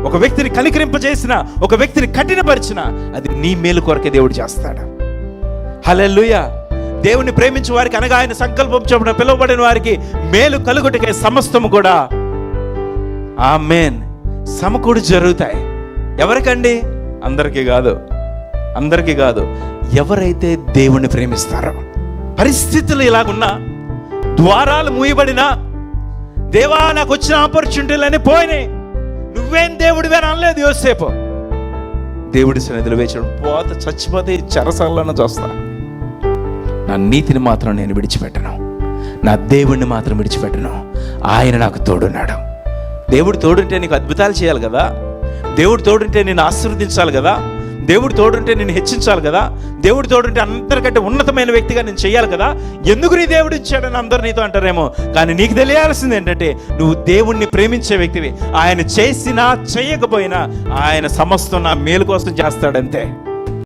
ఒక వ్యక్తిని కనికరింపజేసిన, ఒక వ్యక్తిని కఠినపరిచిన, అది నీ మేలు కొరకే దేవుడు చేస్తాడు. హల్లెలూయా. దేవుని ప్రేమించే వారికి అనగా ఆయన సంకల్పం చొప్పున పిలువబడిన వారికి మేలు కలుగుటకే సమస్తము కూడా ఆమేన్ సమకూడి జరుగుతాయి. ఎవరికండి? అందరికీ కాదు. ఎవరైతే దేవుణ్ణి ప్రేమిస్తారో. పరిస్థితులు ఇలాగున్నా, ద్వారాలు మూయబడినా, దేవా నాకు వచ్చిన ఆపర్చునిటీలన్నీ పోయినాయి, నువ్వేం దేవుడివే అనలేదు యోసేపు. దేవుడి సన్నిధిలో వేచడం, చచ్చిపోతే చెరసాలను చూస్తా, నా నీతిని మాత్రం నేను విడిచిపెట్టను, నా దేవుడిని మాత్రం విడిచిపెట్టను. ఆయన నాకు తోడున్నాడు. దేవుడు తోడుంటే నీకు అద్భుతాలు చేయాలి కదా, దేవుడు తోడుంటే నేను ఆశీర్వదించాలి కదా, దేవుడు తోడుంటే నేను హెచ్చించాలి కదా, దేవుడు తోడుంటే అందరికంటే ఉన్నతమైన వ్యక్తిగా నేను చేయాలి కదా. ఎందుకు నీ దేవుడు ఇచ్చాడని అందరు నీతో అంటారేమో, కానీ నీకు తెలియాల్సింది ఏంటంటే నువ్వు దేవుణ్ణి ప్రేమించే వ్యక్తివి. ఆయన చేసినా చేయకపోయినా ఆయన సమస్తం నా మేలు కోసం చేస్తాడంతే.